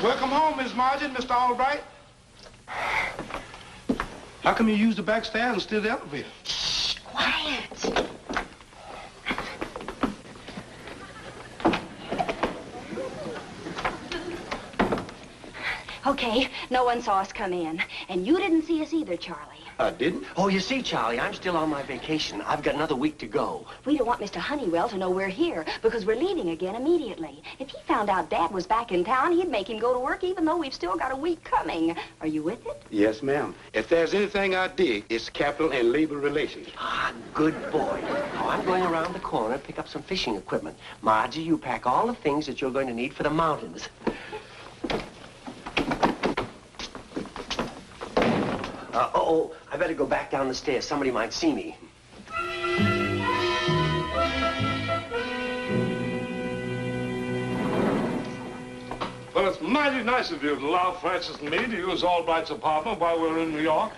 Welcome home, Miss Margie and Mr. Albright. How come you use the back stairs instead of the elevator? Shh, quiet. Okay, no one saw us come in. And you didn't see us either, Charlie. I didn't? Oh, you see, Charlie, I'm still on my vacation. I've got another week to go. We don't want Mr. Honeywell to know we're here because we're leaving again immediately. If he found out Dad was back in town, he'd make him go to work even though we've still got a week coming. Are you with it? Yes, ma'am. If there's anything I dig, it's capital and labor relations. Ah, good boy. Now, I'm going around the corner to pick up some fishing equipment. Margie, you pack all the things that you're going to need for the mountains. Uh-oh, I better go back down the stairs. Somebody might see me. Well, it's mighty nice of you to allow Francis and me to use Albright's apartment while we're in New York.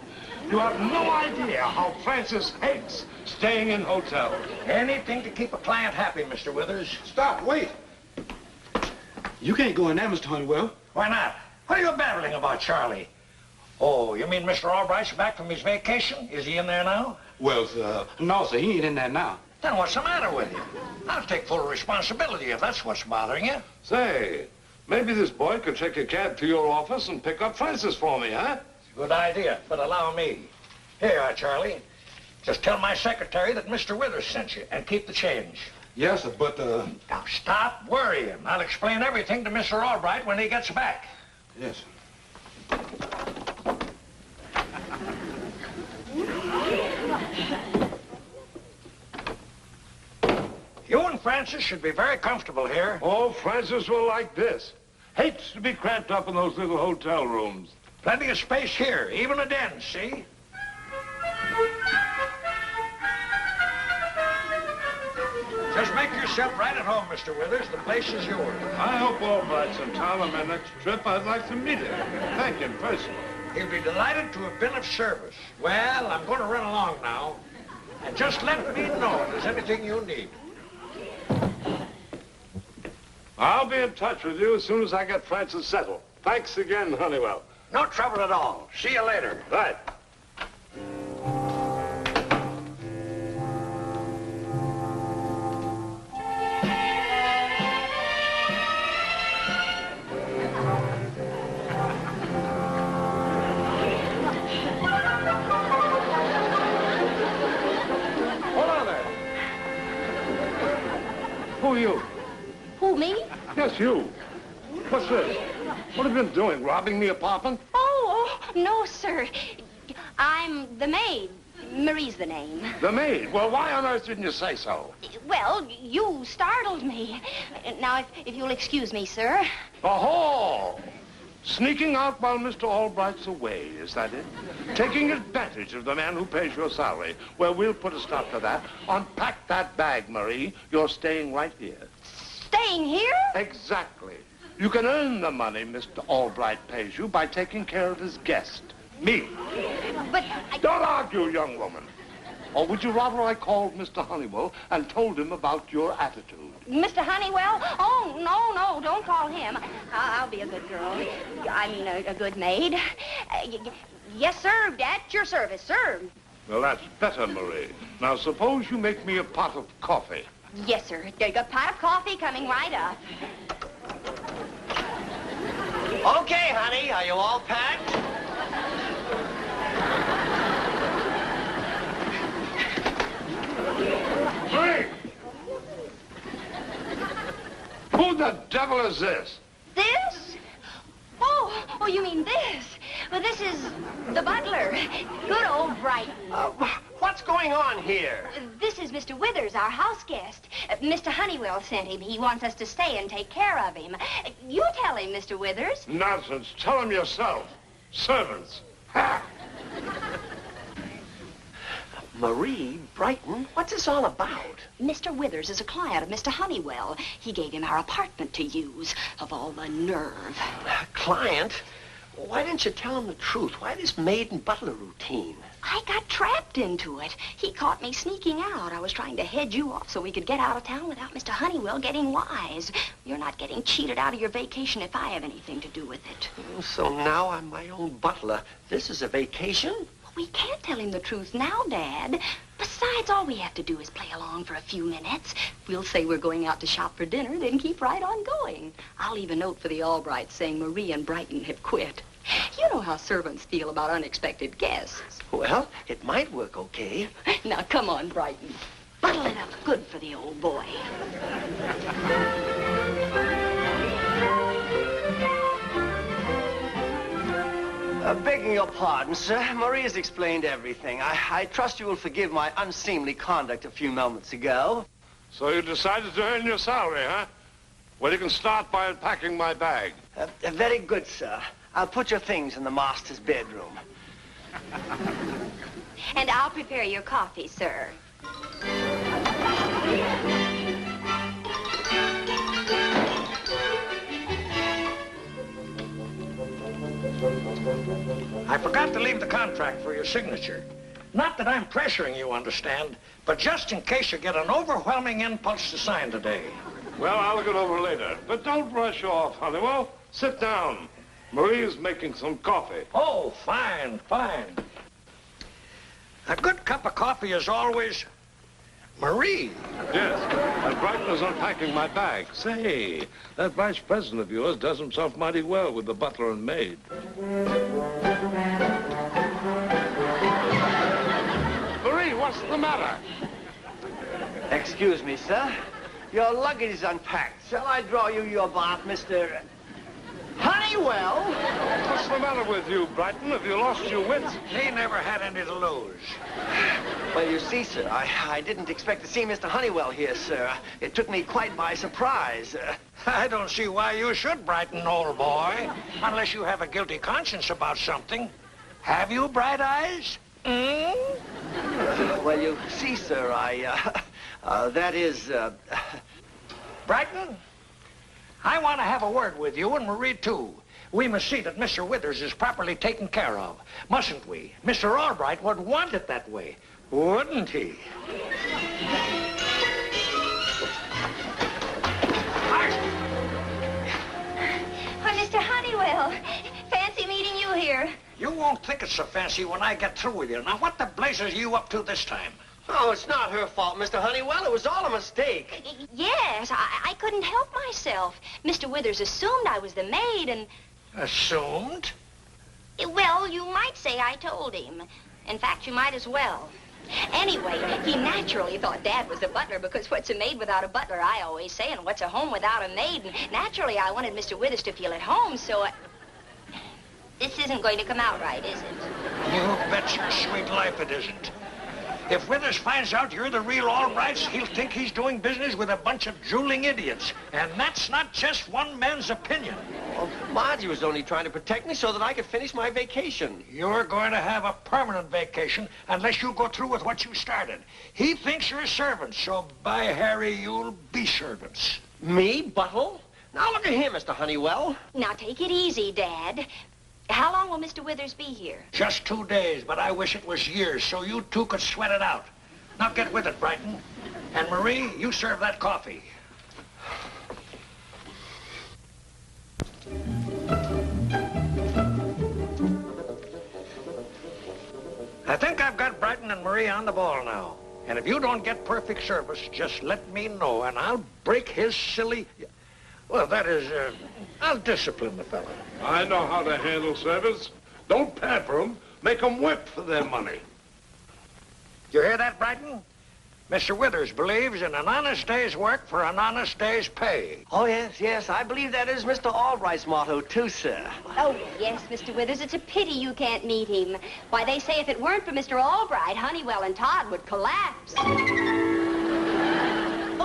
You have no idea how Francis hates staying in hotels. Anything to keep a client happy, Mr. Withers. Stop, wait. You can't go in there, Mr. Honeywell. Why not? What are you babbling about, Charlie? Oh, you mean Mr. Albright's back from his vacation? Is he in there now? Well, no, sir, he ain't in there now. Then what's the matter with you? I'll take full responsibility if that's what's bothering you. Say, maybe this boy could take a cab to your office and pick up Francis for me, huh? Good idea, but allow me. Here you are, Charlie. Just tell my secretary that Mr. Withers sent you and keep the change. Yes, sir, but, Now, stop worrying. I'll explain everything to Mr. Albright when he gets back. Yes, sir. You and Francis should be very comfortable here. Oh, Francis will like this. Hates to be cramped up in those little hotel rooms. Plenty of space here, even a den, see? Just make yourself right at home, Mr. Withers. The place is yours. I hope Albright's in town on my next trip. I'd like to meet him. Thank him personally. He'll be delighted to have been of service. Well, I'm going to run along now. And just let me know if there's anything you need. I'll be in touch with you as soon as I get Francis settled. Thanks again, Honeywell. No trouble at all. See you later. Right. Hold on there. Who are you? Who, me? Yes, you. What's this? What have you been doing, robbing the apartment? Oh, no, sir. I'm the maid. Marie's the name. The maid? Well, why on earth didn't you say so? Well, you startled me. Now, if you'll excuse me, sir. Oh, sneaking out while Mr. Albright's away, is that it? Taking advantage of the man who pays your salary. Well, we'll put a stop to that. Unpack that bag, Marie. You're staying right here. Staying here? Exactly. You can earn the money Mr. Albright pays you by taking care of his guest, me. But Don't argue, young woman. Or would you rather I called Mr. Honeywell and told him about your attitude? Mr. Honeywell? Oh, no, don't call him. I'll be a good girl. I mean, a good maid. Yes, sir, at your service, sir. Well, that's better, Marie. Now, suppose you make me a pot of coffee. Yes, sir. There's a pot of coffee coming right up. Okay, honey, are you all packed? Marie! Who the devil is this? This? Oh, you mean this? Well, this is the butler. Good old Brighton. What's going on here? This is Mr. Withers, our house guest. Mr. Honeywell sent him. He wants us to stay and take care of him. You tell him, Mr. Withers. Nonsense. Tell him yourself. Servants. Ha! Marie, Brighton, what's this all about? Mr. Withers is a client of Mr. Honeywell. He gave him our apartment to use. Of all the nerve. Client? Why didn't you tell him the truth? Why this maid and butler routine? I got trapped into it. He caught me sneaking out. I was trying to head you off so we could get out of town without Mr. Honeywell getting wise. You're not getting cheated out of your vacation if I have anything to do with it. Oh, so now I'm my own butler. This is a vacation? We can't tell him the truth now, Dad. Besides, all we have to do is play along for a few minutes. We'll say we're going out to shop for dinner, then keep right on going. I'll leave a note for the Albrights saying Marie and Brighton have quit. You know how servants feel about unexpected guests. Well, it might work okay. Now, come on, Brighton. Buttle it up good for the old boy. Begging your pardon, sir. Marie has explained everything. I trust you will forgive my unseemly conduct a few moments ago. So you decided to earn your salary, huh? Well, you can start by unpacking my bag. Very good, sir. I'll put your things in the master's bedroom. And I'll prepare your coffee, sir. I forgot to leave the contract for your signature. Not that I'm pressuring you, understand, but just in case you get an overwhelming impulse to sign today. Well, I'll look it over later. But don't rush off, Honeywell. Sit down. Marie is making some coffee. Oh, fine, fine. A good cup of coffee is always... Marie. Yes, and Brighton is unpacking my bag. Say, that vice president of yours does himself mighty well with the butler and maid. Marie, what's the matter? Excuse me, sir. Your luggage is unpacked. Shall I draw you your bath, Mr. Honeywell? What's the matter with you, Brighton? Have you lost your wits? He never had any to lose. Well, you see, sir, I didn't expect to see Mr. Honeywell here, sir. It took me quite by surprise. I don't see why you should, Brighton, old boy, unless you have a guilty conscience about something. Have you, Bright Eyes? Well, you see, sir, that is, Brighton, I want to have a word with you and Marie, too. We must see that Mr. Withers is properly taken care of, mustn't we? Mr. Albright would want it that way, wouldn't he? Why, Mr. Honeywell, fancy meeting you here. You won't think it's so fancy when I get through with you. Now, what the blazes are you up to this time? Oh, it's not her fault, Mr. Honeywell. It was all a mistake. Yes, I couldn't help myself. Mr. Withers assumed I was the maid and... Assumed? Well, you might say I told him. In fact, you might as well. Anyway, he naturally thought Dad was the butler because what's a maid without a butler, I always say, and what's a home without a maid? And naturally, I wanted Mr. Withers to feel at home, so This isn't going to come out right, is it? You bet your sweet life it isn't. If Withers finds out you're the real Albrights, he'll think he's doing business with a bunch of drooling idiots. And that's not just one man's opinion. Well, Margie was only trying to protect me so that I could finish my vacation. You're going to have a permanent vacation unless you go through with what you started. He thinks you're servants, so by Harry, you'll be servants. Me, Buttle? Now look at him, Mr. Honeywell. Now take it easy, Dad. How long will Mr. Withers be here? Just 2 days, but I wish it was years so you two could sweat it out. Now get with it, Brighton. And Marie, you serve that coffee. I think I've got Brighton and Marie on the ball now. And if you don't get perfect service, just let me know, and I'll break his silly... Well, that is, I'll discipline the fella. I know how to handle servants. Don't pamper them. Make them whip for their money. You hear that, Brighton? Mr. Withers believes in an honest day's work for an honest day's pay. Oh, yes. I believe that is Mr. Albright's motto, too, sir. Oh, yes, Mr. Withers. It's a pity you can't meet him. Why, they say if it weren't for Mr. Albright, Honeywell and Todd would collapse.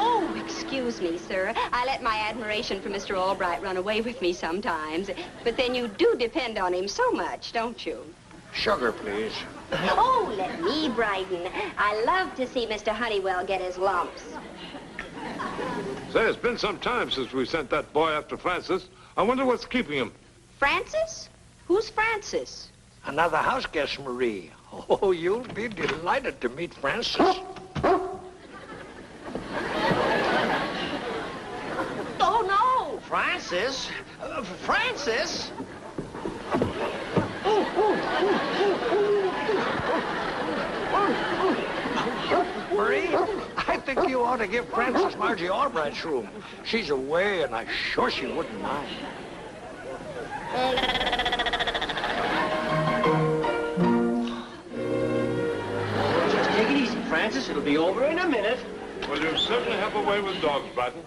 Oh, excuse me, sir. I let my admiration for Mr. Albright run away with me sometimes. But then you do depend on him so much, don't you? Sugar, please. Oh, let me brighten. I love to see Mr. Honeywell get his lumps. Say, it's been some time since we sent that boy after Francis. I wonder what's keeping him. Francis? Who's Francis? Another house guest, Marie. Oh, you'll be delighted to meet Francis. Oh, no! Francis? Francis? Marie, I think you ought to give Frances Margie Albright's room. She's away, and I'm sure she wouldn't mind. Just take it easy, Francis. It'll be over in a minute. Well, you certainly have a way with dogs, Brighton.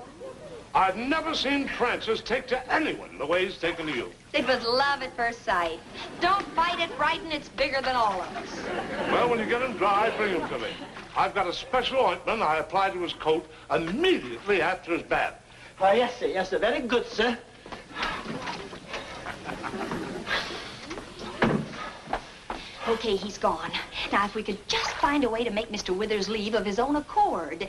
I've never seen Francis take to anyone the way he's taken to you. It was love at first sight. Don't fight it, Brighton. It's bigger than all of us. Well, when you get him dry, bring him to me. I've got a special ointment I apply to his coat immediately after his bath. Yes, sir. Yes, sir. Very good, sir. Okay, he's gone. Now, if we could just find a way to make Mr. Withers leave of his own accord.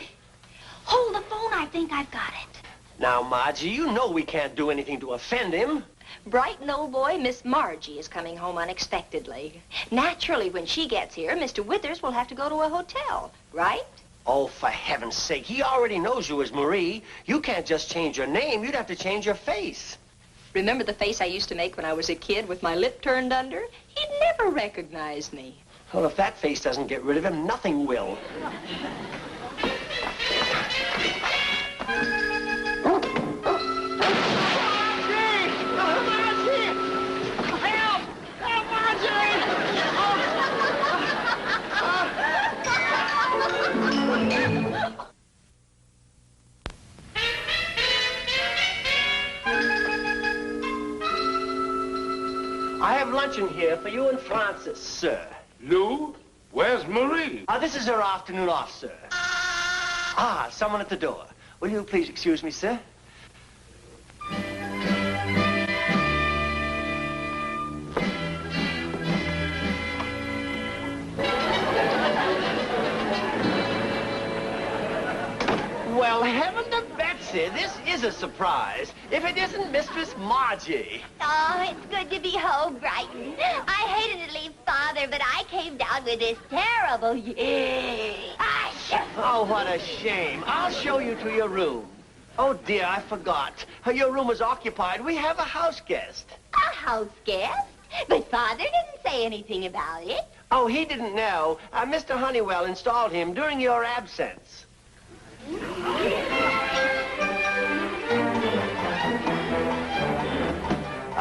Hold the phone. I think I've got it. Now, Margie, you know we can't do anything to offend him. Brighton, old boy, Miss Margie is coming home unexpectedly. Naturally, when she gets here, Mr. Withers will have to go to a hotel, right? Oh, for heaven's sake, he already knows you as Marie. You can't just change your name. You'd have to change your face. Remember the face I used to make when I was a kid with my lip turned under? He'd never recognize me. Well, if that face doesn't get rid of him, nothing will. I have luncheon here for you and Francis, sir. Lou, where's Marie? This is her afternoon off, sir. Someone at the door. Will you please excuse me, sir? Well, heaven to Betsy, this is a surprise. If it isn't Mistress Margie. Oh, it's good to be home, Brighton. I hated to leave Father, but I came down with this terrible... Oh, what a shame. I'll show you to your room. Oh, dear, I forgot. Your room is occupied. We have a house guest. A house guest? But Father didn't say anything about it. Oh, he didn't know. Mr. Honeywell installed him during your absence.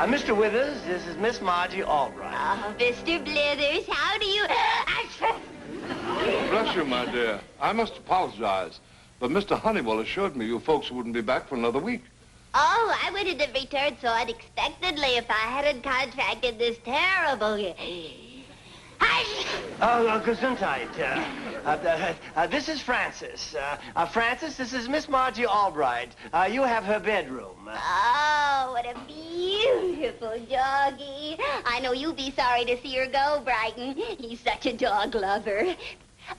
Mr. Withers, this is Miss Margie Albright. Oh, Mr. Blithers, how do you... Bless you, my dear. I must apologize, but Mr. Honeywell assured me you folks wouldn't be back for another week. Oh, I wouldn't have returned so unexpectedly if I hadn't contracted this terrible... Gesundheit. This is Francis. Francis, this is Miss Margie Albright. You have her bedroom. Oh, what a beautiful doggie. I know you'll be sorry to see her go, Brighton. He's such a dog lover.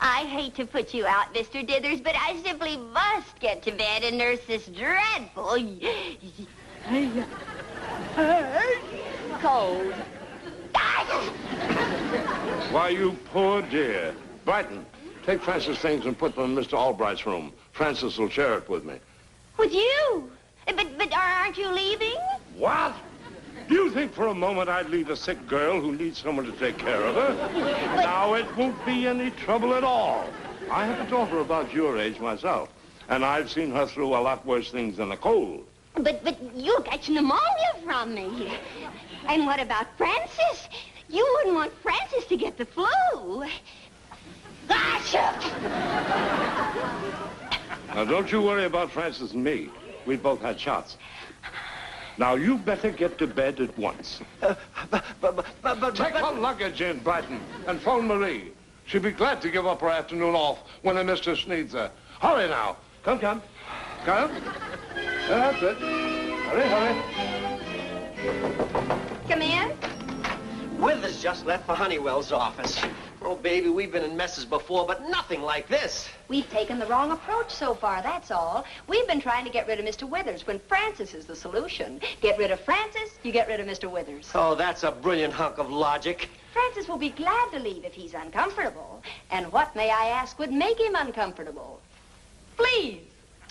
I hate to put you out, Mr. Dithers, but I simply must get to bed and nurse this dreadful... cold. Why, you poor dear. Brighton, take Francis' things and put them in Mr. Albright's room. Francis will share it with me. With you? But aren't you leaving? What? Do you think for a moment I'd leave a sick girl who needs someone to take care of her? Now, it won't be any trouble at all. I have a daughter about your age myself, and I've seen her through a lot worse things than a cold. But you'll get pneumonia from me. And what about Francis? You wouldn't want Francis to get the flu. Gotcha! Now, don't you worry about Francis and me. We both had shots. Now, you better get to bed at once. Take her luggage in, Brighton, and phone Marie. She'll be glad to give up her afternoon off when her mistress needs her. Hurry now. Come. Come. That's it. Hurry. Come in. Withers just left for Honeywell's office. Oh, baby, we've been in messes before, but nothing like this. We've taken the wrong approach so far, that's all. We've been trying to get rid of Mr. Withers when Francis is the solution. Get rid of Francis, you get rid of Mr. Withers. Oh, that's a brilliant hunk of logic. Francis will be glad to leave if he's uncomfortable. And what, may I ask, would make him uncomfortable? Fleas.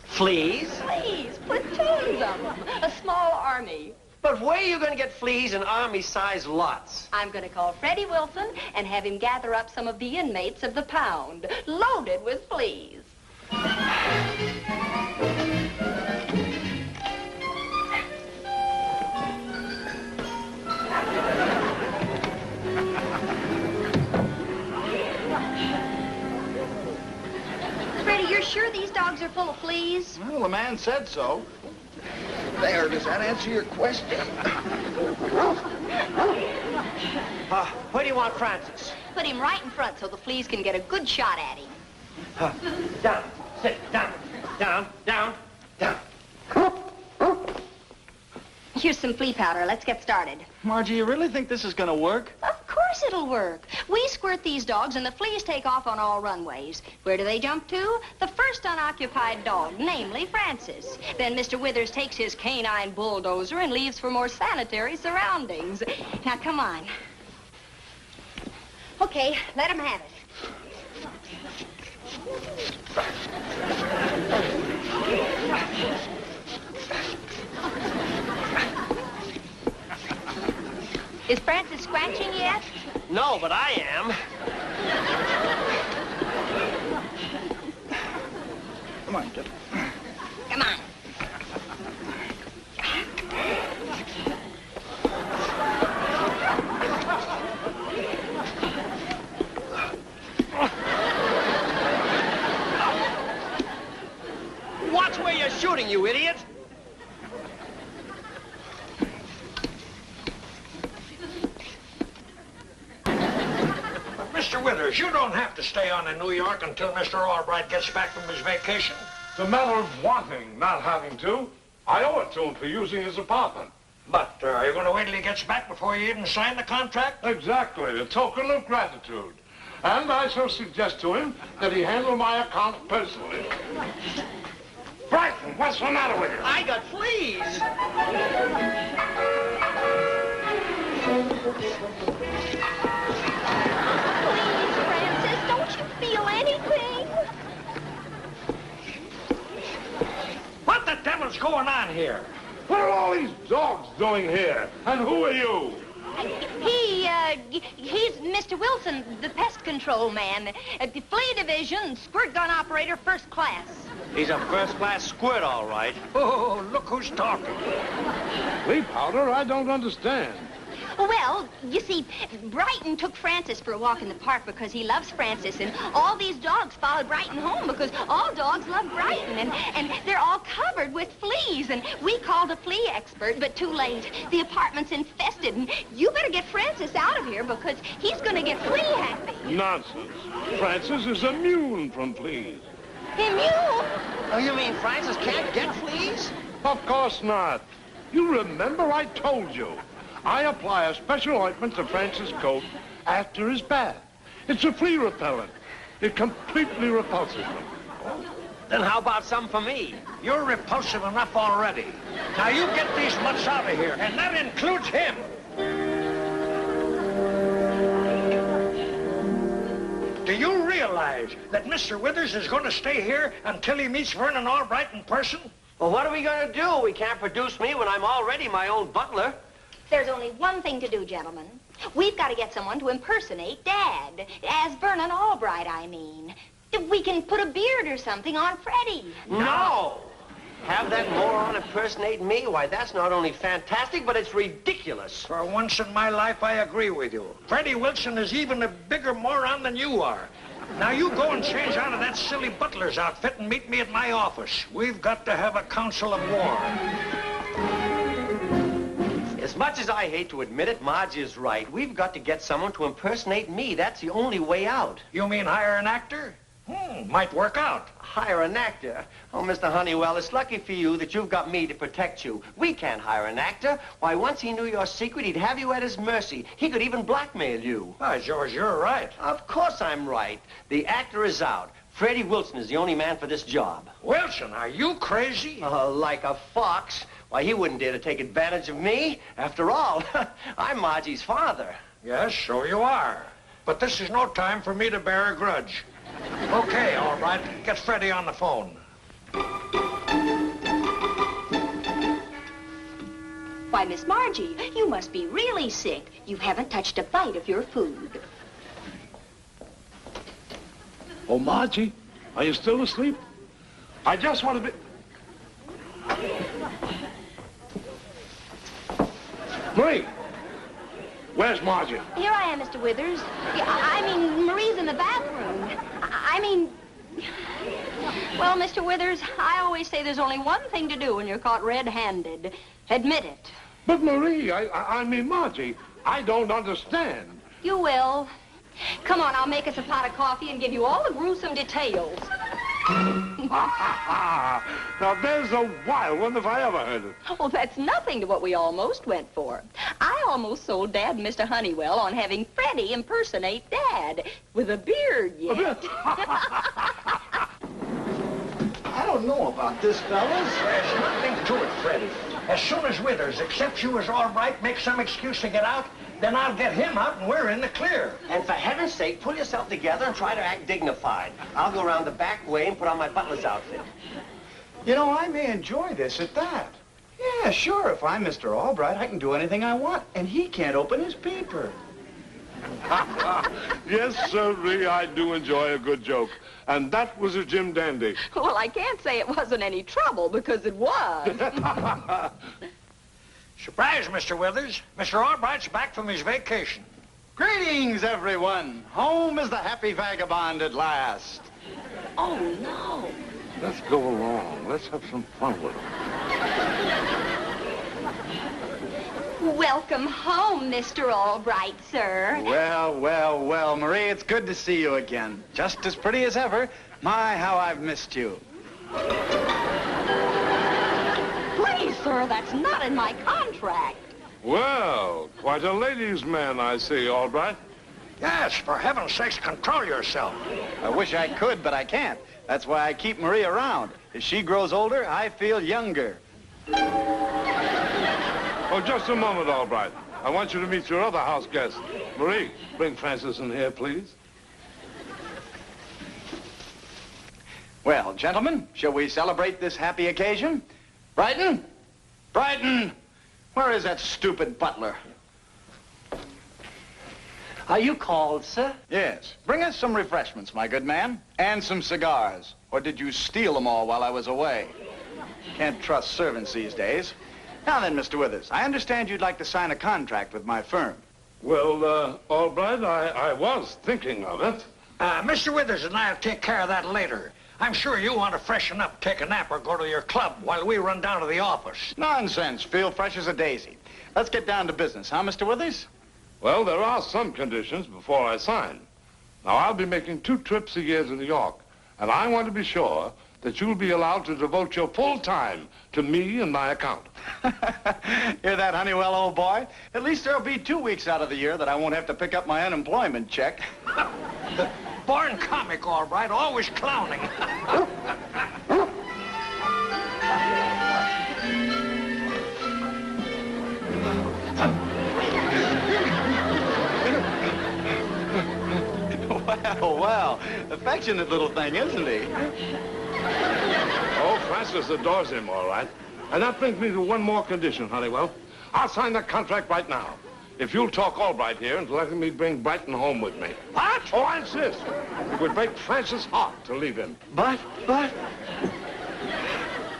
Fleas? Fleas, platoons of them. A small army. But where are you going to get fleas in army-sized lots? I'm going to call Freddie Wilson and have him gather up some of the inmates of the pound, loaded with fleas. Freddie, you're sure these dogs are full of fleas? Well, the man said so. There, does that answer your question? Where do you want Francis? Put him right in front so the fleas can get a good shot at him. Down. Sit. Down. Down. Down. Down. Here's some flea powder. Let's get started. Margie, you really think this is going to work? Of course it'll work. We squirt these dogs and the fleas take off on all runways. Where do they jump to? The first unoccupied dog, namely Francis. Then Mr. Withers takes his canine bulldozer and leaves for more sanitary surroundings. Now, come on. Okay, let him have it. Is Francis scratching yet? No, but I am. Come on, Tip. Come on. Watch where you're shooting, you idiot. Mr. Withers, you don't have to stay on in New York until Mr. Albright gets back from his vacation. It's a matter of wanting, not having to. I owe it to him for using his apartment. But are you going to wait till he gets back before you even sign the contract? Exactly, a token of gratitude. And I shall suggest to him that he handle my account personally. Brighton, what's the matter with you? I got fleas. Francis, don't you feel anything? What the devil's going on here? What are all these dogs doing here? And who are you? He's Mr. Wilson, the pest control man. The flea division, squirt gun operator, first class. He's a first-class squirt, all right. Oh, look who's talking. Flea powder? I don't understand. Well, you see, Brighton took Francis for a walk in the park because he loves Francis, and all these dogs followed Brighton home because all dogs love Brighton, and they're all covered with fleas, and we called a flea expert, but too late. The apartment's infested, and you better get Francis out of here because he's going to get flea happy. Nonsense. Francis is immune from fleas. Immune? Oh, you mean Francis can't get fleas? Of course not. You remember I told you. I apply a special ointment to Francis' coat after his bath. It's a flea repellent. It completely repulses them. Then how about some for me? You're repulsive enough already. Now you get these mutts out of here, and that includes him. Do you realize that Mr. Withers is going to stay here until he meets Vernon Albright in person? Well, what are we going to do? We can't produce me when I'm already my own butler. There's only one thing to do, gentlemen. We've got to get someone to impersonate Dad. As Vernon Albright, I mean. We can put a beard or something on Freddie. No! Have that moron impersonate me? Why, that's not only fantastic, but it's ridiculous. For once in my life, I agree with you. Freddie Wilson is even a bigger moron than you are. Now you go and change out of that silly butler's outfit and meet me at my office. We've got to have a council of war. As much as I hate to admit it, Margie is right. We've got to get someone to impersonate me. That's the only way out. You mean hire an actor? Might work out. Hire an actor? Oh, Mr. Honeywell, it's lucky for you that you've got me to protect you. We can't hire an actor. Why, once he knew your secret, he'd have you at his mercy. He could even blackmail you. Why, George, you're right. Of course I'm right. The actor is out. Freddie Wilson is the only man for this job. Wilson, are you crazy? Like a fox. Why, he wouldn't dare to take advantage of me. After all, I'm Margie's father. Yes, so you are. But this is no time for me to bear a grudge. Okay, all right. Get Freddie on the phone. Why, Miss Margie, you must be really sick. You haven't touched a bite of your food. Oh, Margie, are you still asleep? I just want to be... Marie, where's Margie? Here I am, Mr. Withers. Yeah, I mean, Marie's in the bathroom. Well, Mr. Withers, I always say there's only one thing to do when you're caught red-handed. Admit it. But Marie, I mean, Margie, I don't understand. You will. Come on, I'll make us a pot of coffee and give you all the gruesome details. Now, there's a wild one if I ever heard it. Well, that's nothing to what we almost went for. I almost sold Dad and Mr. Honeywell on having Freddie impersonate Dad with a beard yet. I don't know about this, fellas. There's nothing to it, Freddie. As soon as Withers accepts you as all right, makes some excuse to get out, then I'll get him out and we're in the clear. And for heaven's sake, pull yourself together and try to act dignified. I'll go around the back way and put on my butler's outfit. You know, I may enjoy this at that. Yeah, sure, if I'm Mr. Albright, I can do anything I want, and he can't open his paper. Yes, sirree, I do enjoy a good joke. And that was a Jim Dandy. Well, I can't say it wasn't any trouble, because it was. Surprise, Mr. Withers. Mr. Albright's back from his vacation. Greetings, everyone. Home is the happy vagabond at last. Oh, no. Let's go along. Let's have some fun with it. Welcome home, Mr. Albright, sir. Well, well, well, Marie, it's good to see you again. Just as pretty as ever. My, how I've missed you. Please, sir, that's not in my contract. Well, quite a ladies' man, I see, Albright. Yes, for heaven's sakes, control yourself. I wish I could, but I can't. That's why I keep Marie around. As she grows older, I feel younger. Oh, just a moment, Albright. I want you to meet your other house guest. Marie, bring Francis in here, please. Well, gentlemen, shall we celebrate this happy occasion? Brighton? Brighton! Where is that stupid butler? Are you called, sir? Yes. Bring us some refreshments, my good man. And some cigars. Or did you steal them all while I was away? Can't trust servants these days. Now then, Mr. Withers, I understand you'd like to sign a contract with my firm. Well, Albright, I was thinking of it. Mr. Withers and I'll take care of that later. I'm sure you want to freshen up, take a nap, or go to your club while we run down to the office. Nonsense. Feel fresh as a daisy. Let's get down to business, huh, Mr. Withers? Well, there are some conditions before I sign. Now, I'll be making 2 trips a year to New York, and I want to be sure that you'll be allowed to devote your full time to me and my account. Hear that, Honeywell, old boy? At least there'll be 2 weeks out of the year that I won't have to pick up my unemployment check. Born comic, all right, always clowning. Well, affectionate little thing, isn't he? Oh, Francis adores him, all right. And that brings me to one more condition, Honeywell. I'll sign that contract right now. If you'll talk Albright here into letting me bring Brighton home with me. What? Oh, I insist. It would break Francis' heart to leave him. But...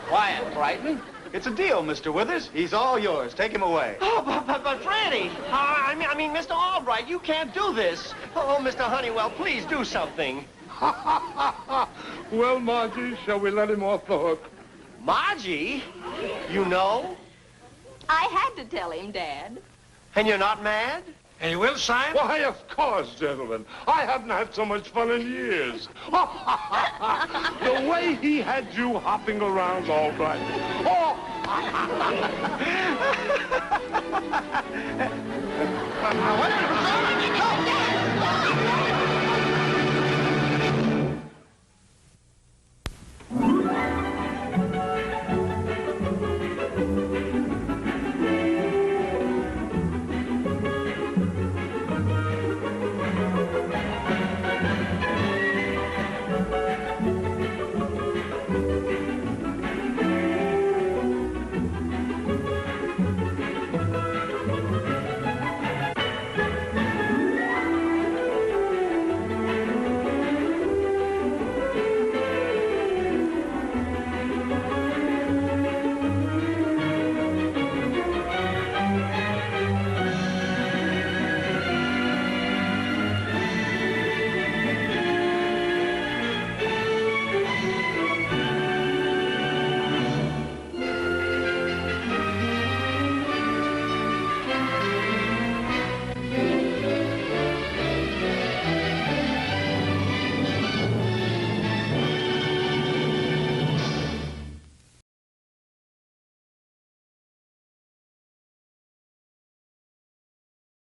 Quiet, Brighton. It's a deal, Mr. Withers. He's all yours. Take him away. Oh, but Freddie! I mean, Mr. Albright, you can't do this. Oh, Mr. Honeywell, please do something. Well, Margie, shall we let him off the hook? Margie? You know? I had to tell him, Dad. And you're not mad? And you will sign? Why, of course, gentlemen. I haven't had so much fun in years. The way he had you hopping around all right. Oh! Whatever,